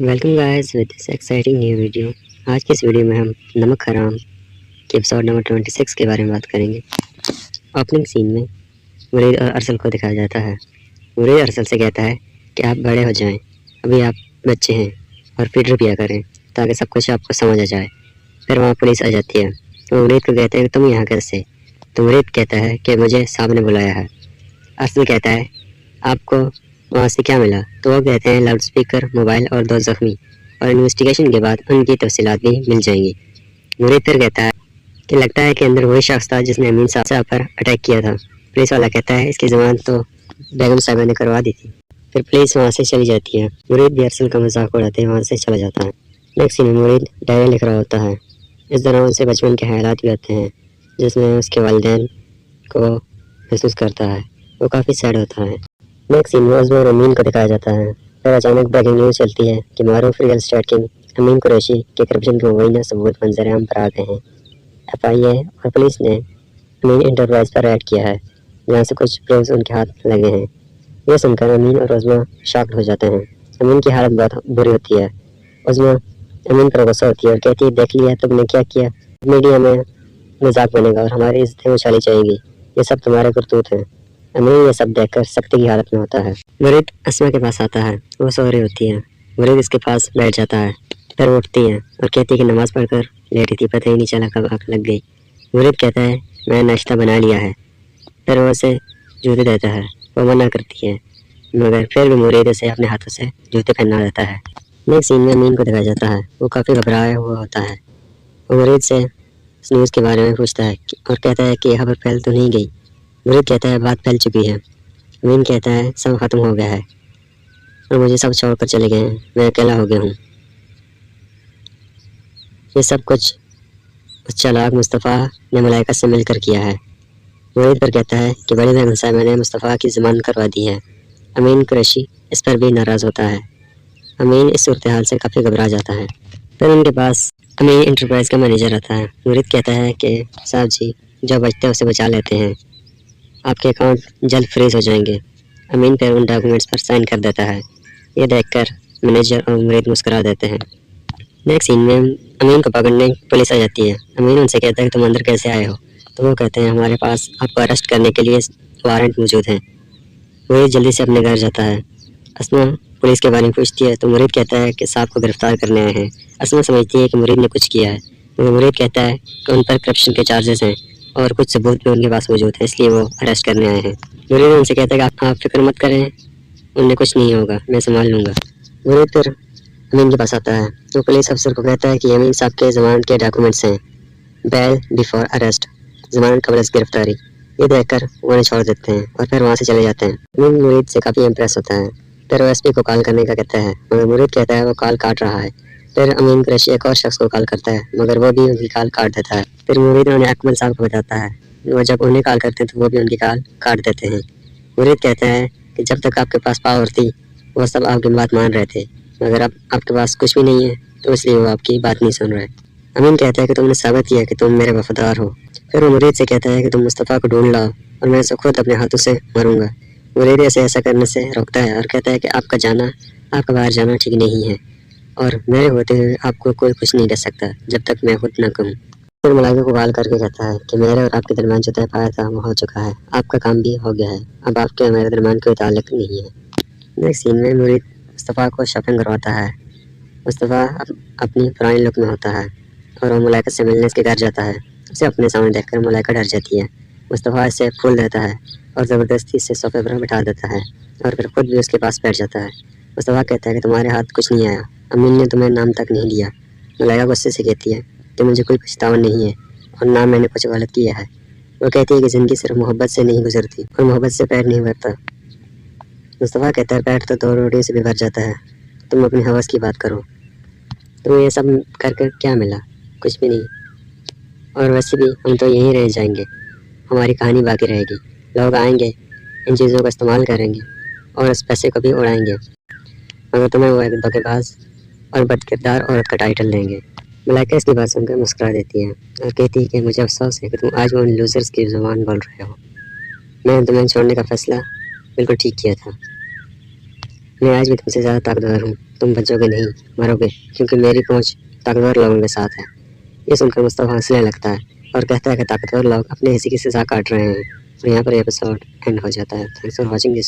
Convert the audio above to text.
Welcome guys with this exciting new video. آج کے اس video میں ہم نمک حرام کے ایپیسوڈ نمبر 26 کے بارے میں بات کریں گے۔ اوپننگ سین میں مرید اور ارسل کو دکھایا جاتا ہے۔ مرید ارسل سے کہتا ہے کہ آپ بڑے ہو جائیں، ابھی آپ بچے ہیں اور فکر کیا کریں تاکہ سب کچھ آپ کو سمجھ آ جائے۔ پھر وہاں پولیس آ جاتی ہے، وہ مرید کو کہتے ہیں کہ تم یہاں کیسے؟ تو مرید کہتا ہے کہ مجھے صاحب نے بلایا ہے۔ ارسل کہتا ہے آپ کو وہاں سے کیا ملا؟ تو وہ کہتے ہیں لاؤڈ اسپیکر، موبائل اور 2 زخمی، اور انویسٹیگیشن کے بعد ان کی تفصیلات بھی مل جائیں گی۔ مرید پھر کہتا ہے کہ لگتا ہے کہ اندر وہی شخص تھا جس نے امین صاحب پر اٹیک کیا تھا۔ پولیس والا کہتا ہے اس کی ضمانت تو بیگم صاحبہ نے کروا دی تھی۔ پھر پولیس وہاں سے چلی جاتی ہے۔ مرید بھی ارسل کا مذاق اڑاتے وہاں سے چلا جاتا ہے۔ نیکسٹ سین میں مرید ڈائری لکھ رہا ہوتا ہے۔ اس دوران اسے بچپن کے خیالات بھی آتے ہیں جس میں اس کے والدین کو محسوس کرتا ہے۔ وہ کافی سیڈ ہوتا ہے۔ نیکسٹ سین میں عزمہ اور امین کو دکھایا جاتا ہے۔ پھر اچانک بریکنگ نیوز چلتی ہے کہ معروف ریئل اسٹیٹ کنگ امین قریشی کے کرپشن کے مبینہ ثبوت منظر عام پر آ گئے ہیں۔ ایف آئی اے اور پولیس نے امین انٹرپرائز پر ریڈ کیا ہے جہاں سے کچھ پروفز ان کے ہاتھ لگے ہیں۔ یہ سن کر امین اور عزمہ شاکڈ ہو جاتے ہیں۔ امین کی حالت بہت بری ہوتی ہے۔ عزمہ امین پر غصہ ہوتی ہے اور کہتی ہے دیکھ لیا تم نے کیا کیا؟ میڈیا میں مذاق بنے گا اور ہماری عزتیں اچھالی جائیں گی، یہ سب تمہارے کرتوت ہیں۔ امین یہ سب دیکھ کر سختی کی حالت میں ہوتا ہے۔ مرید اسما کے پاس آتا ہے، وہ سو رہی ہوتی ہے۔ مرید اس کے پاس بیٹھ جاتا ہے، پھر وہ اٹھتی ہے اور کہتی ہے کہ نماز پڑھ کر لیٹی تھی، پتہ ہی نہیں چلا کب آنکھ لگ گئی۔ مرید کہتا ہے میں نے ناشتہ بنا لیا ہے۔ پھر وہ اسے جوتے دیتا ہے، وہ منع کرتی ہے مگر پھر بھی مرید اسے اپنے ہاتھوں سے جوتے پہنا دیتا ہے۔ نیکسٹ سین میں امین کو دکھایا جاتا ہے، وہ کافی گھبرایا ہوا ہوتا ہے۔ وہ مرید سے اس نیوز کے بارے میں پوچھتا ہے اور کہتا ہے کہ یہ خبر پھیل تو نہیں گئی؟ مرید کہتا ہے بات پھیل چکی ہے۔ امین کہتا ہے سب ختم ہو گیا ہے اور مجھے سب چھوڑ کر چلے گئے ہیں، میں اکیلا ہو گیا ہوں۔ یہ سب کچھ اس چالاک مصطفیٰ نے ملائکہ سے مل کر کیا ہے۔ مرید پر کہتا ہے کہ بڑی بیگم صاحبہ نے مصطفیٰ کی ضمانت کروا دی ہے۔ امین قریشی اس پر بھی ناراض ہوتا ہے۔ امین اس صورتحال سے کافی گھبرا جاتا ہے۔ پھر ان کے پاس امین انٹرپرائز کا مینیجر آتا ہے۔ مرید کہتا ہے کہ صاحب جی جو بچتے ہیں اسے بچا لیتے ہیں، آپ کے اکاؤنٹ جلد فریز ہو جائیں گے۔ امین پھر ان ڈاکومنٹس پر سائن کر دیتا ہے۔ یہ دیکھ کر مینیجر اور مرید مسکرا دیتے ہیں۔ نیکسٹ سین میں امین کو پکڑنے پولیس آ جاتی ہے۔ امین ان سے کہتا ہے کہ تم اندر کیسے آئے ہو؟ تو وہ کہتے ہیں ہمارے پاس آپ کو اریسٹ کرنے کے لیے وارنٹ موجود ہیں۔ مرید جلدی سے اپنے گھر جاتا ہے۔ اسما پولیس کے بارے میں پوچھتی ہے تو مرید کہتا ہے کہ صاحب کو گرفتار کرنے آئے ہیں۔ اسما سمجھتی ہے کہ مرید نے کچھ کیا ہے مگر مرید کہتا ہے کہ ان پر کرپشن کے چارجز ہیں اور کچھ ثبوت بھی ان کے پاس موجود ہیں، اس لیے وہ اریسٹ کرنے آئے ہیں۔ مرید ان سے کہتا ہے کہ آپ فکر مت کریں، انہیں کچھ نہیں ہوگا، میں سنبھال لوں گا۔ مرید پھر امین کے پاس آتا ہے تو پولیس افسر کو کہتا ہے کہ امین صاحب کے ضمانت کے ڈاکومنٹس ہیں، بیل بفور اریسٹ، ضمانت قبل از گرفتاری۔ یہ دیکھ کر وہ انہیں چھوڑ دیتے ہیں اور پھر وہاں سے چلے جاتے ہیں۔ امین مرید سے کافی امپریس ہوتا ہے، پھر وہ ایس پی کو کال کرنے کا کہتا ہے مگر مرید کہتا ہے وہ کال کاٹ رہا ہے۔ پھر امین قریشی ایک اور شخص کو کال کرتا ہے مگر وہ بھی ان کی کال کاٹ دیتا ہے۔ پھر مرید انہیں اکمل صاحب کو بتاتا ہے، وہ جب انہیں کال کرتے ہیں تو وہ بھی ان کی کال کاٹ دیتے ہیں۔ مرید کہتا ہے کہ جب تک آپ کے پاس پاور تھی وہ سب آپ کی بات مان رہے تھے مگر اب آپ کے پاس کچھ بھی نہیں ہے تو اس لیے وہ آپ کی بات نہیں سن رہے۔ امین کہتا ہے کہ تم نے ثابت کیا کہ تم میرے وفادار ہو۔ پھر وہ مرید سے کہتا ہے کہ تم مصطفیٰ کو ڈھونڈ لاؤ اور میں اسے خود اپنے ہاتھوں سے مروں گا۔ مرید اسے ایسا کرنے سے روکتا ہے اور کہتا ہے کہ آپ کا باہر جانا ٹھیک نہیں ہے اور میرے ہوتے ہوئے آپ کو کوئی کچھ نہیں کر سکتا جب تک میں خود نہ کہوں۔ پھر ملائکہ کو کال کر کے کہتا ہے کہ میرے اور آپ کے درمیان جو طے پایا تھا وہ ہو چکا ہے، آپ کا کام بھی ہو گیا ہے، اب آپ کے میرے درمیان کوئی تعلق نہیں ہے۔ نیکسٹ سین میں مرید مصطفیٰ کو شاپنگ کرواتا ہے۔ مصطفیٰ اپنی پرانی لک میں ہوتا ہے اور وہ ملائکہ سے ملنے اس کے گھر جاتا ہے۔ اسے اپنے سامنے دیکھ کر ملائکہ ڈر جاتی ہے۔ مصطفیٰ اسے پھول دیتا ہے اور زبردستی سے صوفے پر بٹھا دیتا ہے اور پھر خود بھی اس کے پاس بیٹھ جاتا ہے۔ مصطفیٰ کہتا ہے کہ تمہارے ہاتھ کچھ نہیں آیا، امین نے تمہیں نام تک نہیں لیا۔ ملائکہ غصے سے کہتی ہے کہ مجھے کوئی پچھتاوا نہیں ہے اور نہ میں نے کچھ غلط کیا ہے۔ وہ کہتی ہے کہ زندگی صرف محبت سے نہیں گزرتی اور محبت سے پیٹ نہیں بھرتا۔ مصطفیٰ کہتا ہے پیٹ تو 2 روٹیوں سے بھی بھر جاتا ہے، تم اپنی حوث کی بات کرو، تمہیں یہ سب کر کے کیا ملا؟ کچھ بھی نہیں، اور ویسے بھی ہم تو یہیں رہ جائیں گے، ہماری کہانی باقی رہے گی، لوگ آئیں گے ان چیزوں کا استعمال کریں گے اور اس پیسے کو بھی اڑائیں گے مگر تمہیں وہ ایک دھوکے باز اور بد کردار عورت کا ٹائٹل دیں گے۔ ملائکہ اس کی بات سن کر مسکرا دیتی ہے اور کہتی ہے کہ مجھے افسوس ہے کہ تم آج ان لوزرز کی زبان بول رہے ہو، میں نے تمہیں چھوڑنے کا فیصلہ بالکل ٹھیک کیا تھا۔ میں آج بھی تم سے زیادہ طاقتور ہوں، تم بچو گے نہیں، مرو گے، کیونکہ میری پہنچ طاقتور لوگوں کے ساتھ ہے۔ یہ سن کر مصطفیٰ ہنسنے لگتا ہے اور کہتا ہے کہ طاقتور لوگ اپنے حصے کی سزا کاٹ رہے ہیں۔ اور یہاں پر ایپیسوڈ اینڈ ہو جاتا ہے۔ Thanks for watching this video.